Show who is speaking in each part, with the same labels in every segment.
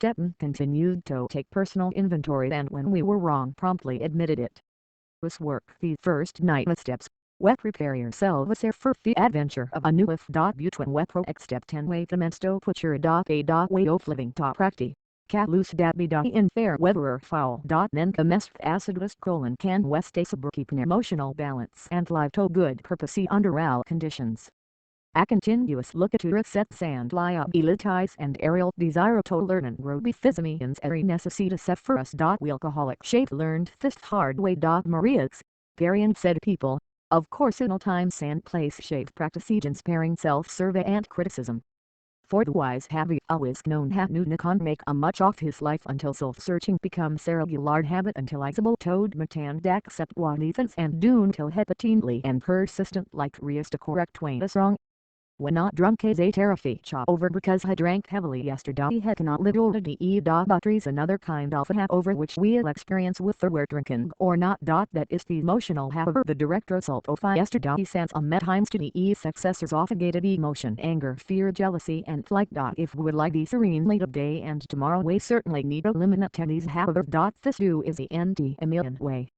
Speaker 1: Steppen continued to take personal inventory, and when we were wrong promptly admitted it. This work the first night with steps. Prepare yourselves for the adventure of a new if. Between pro x step 10 way commensto putcher a way of living practi. Calus dabby in fair weather or foul. Then commence acidus can west a keeping emotional balance and live to good purpose under all conditions. A continuous look at your sets and liabilities and aerial desire to learn and grow befisimians every necessity set for us. Alcoholic shape learned this hard way. Maria's variant said people, of course in all times and place shape practice inspiring self-survey and criticism. For the wise have always known how Newton make a much of his life until self-searching becomes a regular habit until isable toad and accept what he thinks and do till hepatine and persistent like Rias to correct when is wrong. When not drunk is a terrific chop over because I drank heavily yesterday. He cannot live over the batteries another kind of hangover which we'll experience with the word drinking or not. That is the emotional however the direct result of yesterday sends a met times to the successors of a gated emotion anger fear jealousy and flight. If we would like the serene light of day and tomorrow we certainly need to eliminate these however. This do is the anti-Emilian way.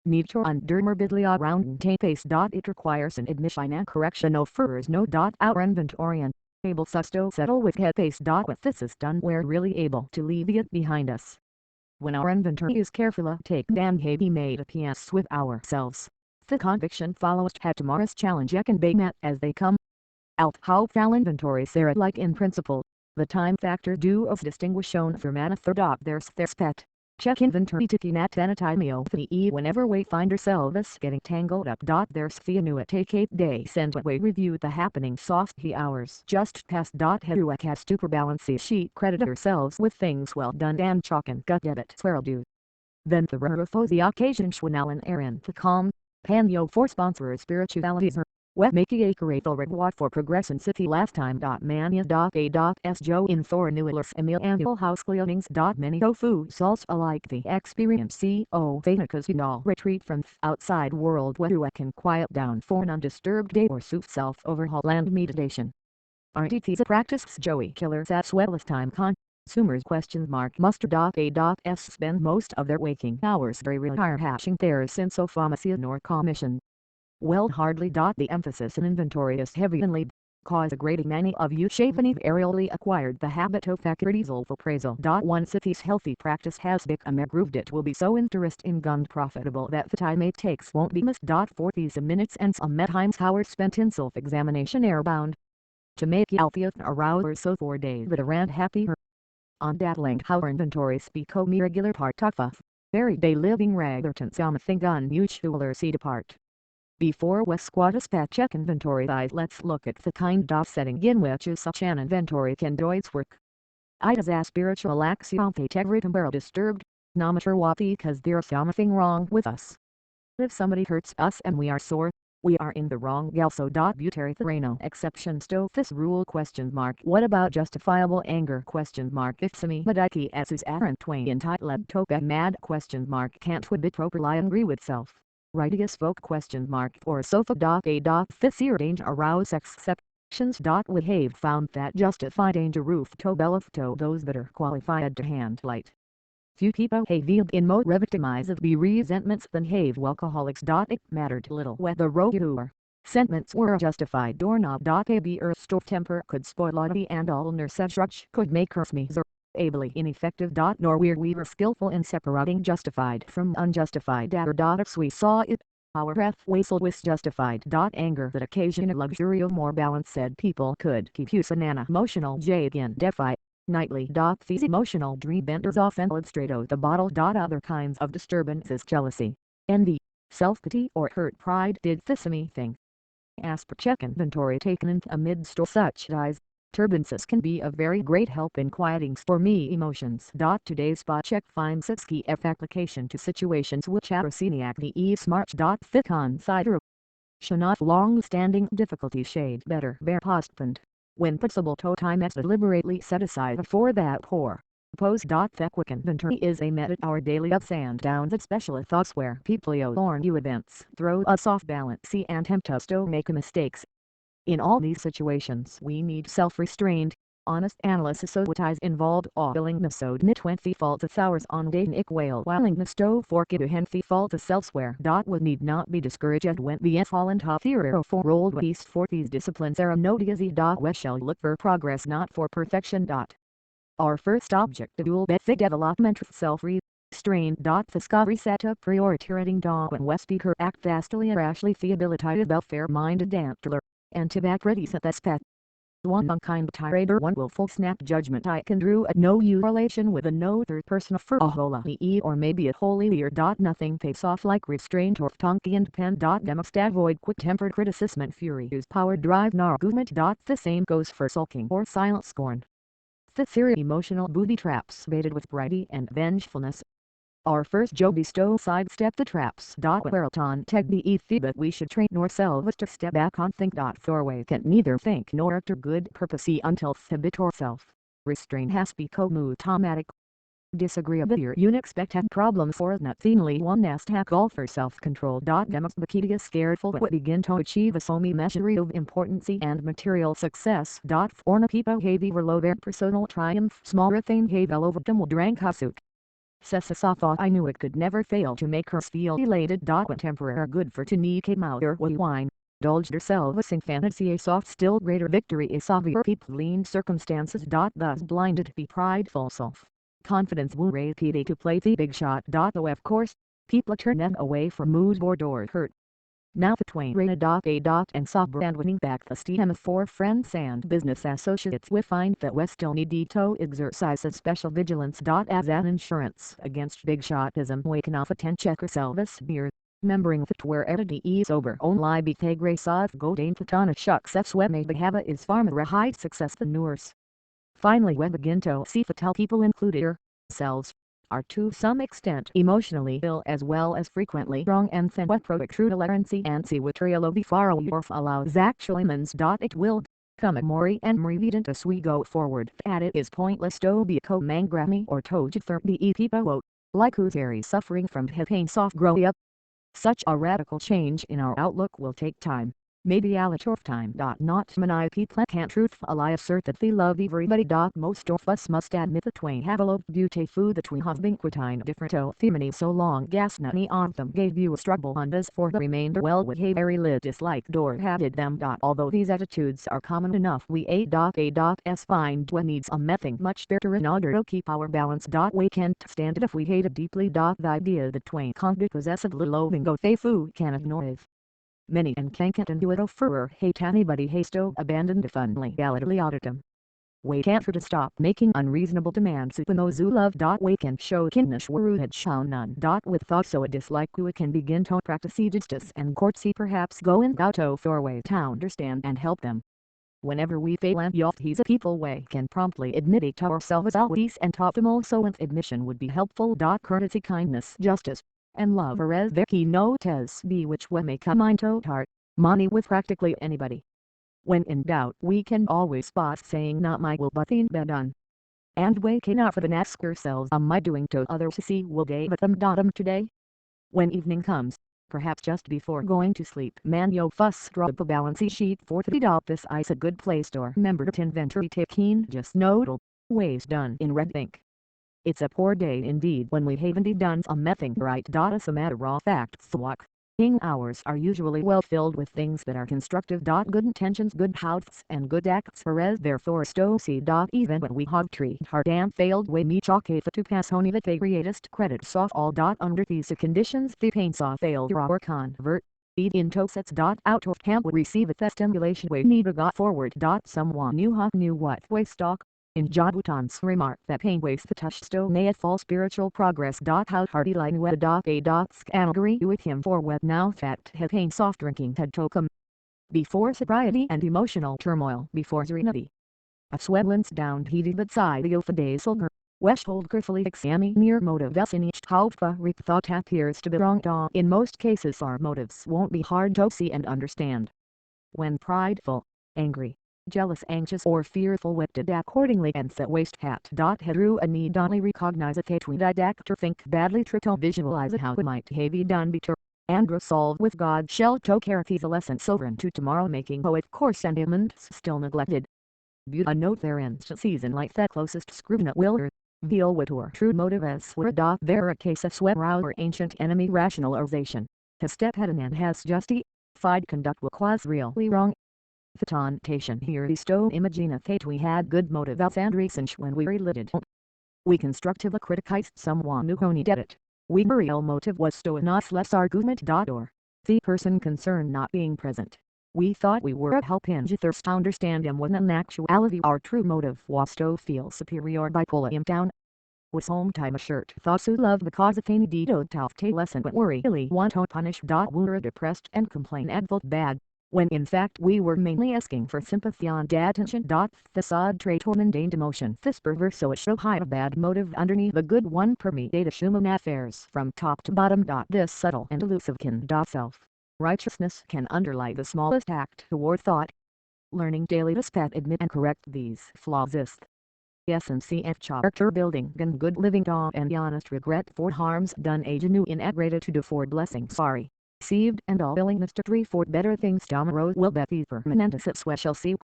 Speaker 1: Need to under morbidly around pace. It requires an admission and correction of furs no. Our inventory and able susto settle with head pace. When this is done we're really able to leave it behind us. When our inventory is carefully taken and be made a PS with ourselves, the conviction follows had tomorrow's challenge can be met as they come. Out how foul inventories are like in principle, the time factor do of distinguish shown for manathor. There's pet. Check inventory to nat anatymio whenever we find ourselves getting tangled up. There's the annuity take 8 days and we review the happening soft the hours just past. Heru has to balance sheet credit ourselves with things well done and chalk and gut debit swirl do. Then the rarefo the occasion schwinal and Aaron the calm, panyo for sponsor spiritualities making a grateful reward for progress in city last time. Mania. S. Joe in Thor Newellers Emil annual house cleanings. Many tofu salts alike the experience co Venicas all retreat from outside world where you can quiet down for an undisturbed day or suit self overhaul and meditation. Aren't it a practice Joey killers at swellest time consumers mustard. S spend most of their waking hours very retire hashing theirs in sophomacy nor commission. Well hardly. The emphasis in inventory is heavy and lead, cause a great many of you shapen aerially acquired the habit of accurate appraisal. Once if this healthy practice has become grooved it will be so interesting and profitable that the time it takes won't be missed. For these minutes and some times hours spent in self-examination are bound to make Althea arouse so for David around happier. On that length our inventories become irregular part of everyday living rather than something unusual seed apart. Before we squat a spot check inventory let's look at the kind of setting in which such an inventory can do its work. It is a spiritual axiom that every time we're disturbed, no matter what because there's something wrong with us. If somebody hurts us and we are sore, we are in the wrong also. Butary there no exceptions to this rule ? What about justifiable anger ? If semi madiki as is Aaron Twain entitled to mad ? Can't we be properly angry with self? Righteous folk ? For sofa. This here danger arouse exceptions. We have found that justified danger roof to bellow to those that are qualified to handle it. Few people have in more revictimize of be resentments than have alcoholics. It mattered little whether your sentiments were justified or not. A beer store temper could spoil body and all nurse could make her ably ineffective. Nor were we skillful in separating justified from unjustified. If we saw it, our breath whistled with justified. Anger that occasioned a luxury of more balance said people could keep use an emotional again defy nightly. These emotional dream benders often illustrate the bottle. Other kinds of disturbances jealousy, envy, self-pity or hurt pride did the same thing. As per check inventory taken in amidst such disturbances can be of very great help in quieting for me emotions. Today's spot check finds its key application to situations which are scenic the smart. Thick on cider. Shanath long-standing difficulty shade better bear postponed, when possible to time as deliberately set aside for that poor pose. Quick inventory is a method our daily ups and downs especially thoughts where people learn new events throw us off balance and tempt us to make mistakes. In all these situations we need self-restraint, Honest analysis of what is involved all willingness so nit 20 fault hours on day nick whale willingness to fork it to hen fault elsewhere. We need not be discouraged when the fallen top hero for rolled east for these disciplines are no easy. We shall look for progress not for perfection. Our first objective will be the development of self-restraint. Discovery set up prioritizing when we speaker act vastly rashly theabilitated about fair-minded dantler, and to back ready set the spec. One unkind tirade or one willful snap judgment I can drew at no relation with a no third person for a holy or maybe a holier. Nothing pays off like restraint or tonky and pen. They must avoid quick-tempered criticism and fury whose power drive no argument. The same goes for sulking or silent scorn. The theory emotional booby traps baited with brightness and vengefulness. Our first job is to sidestep the traps. Whereupon teg the ethi but we should train ourselves to step back on think. Thorway can neither think nor act good purpose until habit or self. Restraint has become automatic. Disagreeable you expect have problems for not thinly one nest hack all for self-control. Demonst the key to get careful but begin to achieve a somi measure of importance and material success. Forna people heavy were low their personal triumph small thing have over them will drank hasuk. Cessa thought I knew it could never fail to make her feel elated. When temporary good fortune came out or wine, indulged herself in fantasy a soft still greater victory is severe people lean circumstances. Thus blinded to be prideful self. Confidence will raise PD to play the big shot. Though of course, people turn them away from mood bored or hurt. Now the twain rated a and sober and winning back the steam for friends and business associates we find that we still need to exercise a special vigilance. As an insurance against big shotism we can often check ourselves beer, remembering that we're at a sober only be the grace of God ain't put on a shucks that's what may have is far more high success than yours. Finally we begin to see fatal people included ourselves are to some extent emotionally ill as well as frequently wrong and then we protrude tolerancy and see what reality far or allows actually means. It will come more and more evident as we go forward that it is pointless to be a co-mangrami or to the people like who's very suffering from pain soft growing up. Such a radical change in our outlook will take time. Maybe a lot of time. Not many people can truthfully assert that they love everybody. Most of us must admit that we have loved beautiful that we have been quite different to many so long as none of them gave you a struggle and as for the remainder well we have very little disliked or hated them. Although these attitudes are common enough we as find we needs a mething much better in order to keep our balance. We can't stand it if we hate it deeply. The idea that we can't possess a little loathing of they food can ignore. Many and can't do it for hate anybody hasto abandon the funly gallantly auditum. We can't to stop making unreasonable demands upon those who love. We can show kindness where we had shown none. With thought so a dislike we can begin to practice justice and courtesy perhaps go and go to Thorway to understand and help them. Whenever we fail and he's a people we can promptly admit it to ourselves always and optimal so an admission would be helpful. Courtesy kindness justice and love are as their keynotes be which we may come into heart, money with practically anybody. When in doubt we can always spot saying not my will but thine be done. And we can often ask ourselves am I doing to others to see will gave them today? When evening comes, perhaps just before going to sleep man yo fuss draw up a balance sheet for the this is a good place to remember to inventory take keen just note ways done in red ink. It's a poor day indeed when we haven't done a mething right. As a matter of fact walking hours are usually well filled with things that are constructive. Good intentions good thoughts and good acts whereas therefore stow see. Even when we have treated hard and failed we meet to pass only the greatest credit soft all. Under these conditions the pain saw failure or convert feed into sets. Out of camp we receive a stimulation we need to go forward. Someone knew what we stalk. In John Bhutan's remark that pain wastes the touchstone at fall spiritual progress. How hearty line we can agree with him for what now fact had pain soft drinking had to come. Before sobriety and emotional turmoil before serenity. A swellens down heated but side of a day's sulker. West hold carefully examine your motives in each halfa thought appears to be wrong. In most cases our motives won't be hard to see and understand. When prideful, angry, jealous anxious or fearful wetted accordingly and set waste hat. Hedru a need only recognize it we didactor think badly to visualize how it might have done better and resolve with God shall to carry the lesson sovereign to tomorrow making of course sentiments still neglected. But a note therein season like that closest scrutiny will veal with or true motive as were there a case of sweat or ancient enemy rationalization. His step had and has justified conduct will cause really wrong. The temptation here bestow imagine a fate we had good motive as and reason when we related. We constructively criticized someone who only did it. We real motive was so enough less argument. Or the person concerned not being present. We thought we were helping thirst to understand him when in actuality our true motive was to feel superior by pulling him down. Was home time a shirt thoughts who love because of any deed of lesson but worry really want to punish. We were depressed and complain and felt bad, when in fact we were mainly asking for sympathy and attention. This odd trait or mundane emotion, this perverse so show high a bad motive underneath the good one permeates human affairs from top to bottom. This subtle and elusive self-righteousness can underlie the smallest act toward thought. Learning daily to spot, admit and correct these flaws is the essence of character building and good living. And honest regret for harms done a genuine integrated to do for blessings sorry received and all willingness to do for better things down the road will be permanent as it shall see.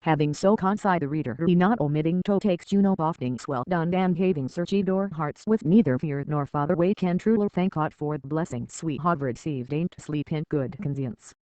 Speaker 1: Having so concise the reader he not omitting to take oftings well done and having searched our hearts with neither fear nor father we can truly thank God for the blessing we have received and sleep in good conscience.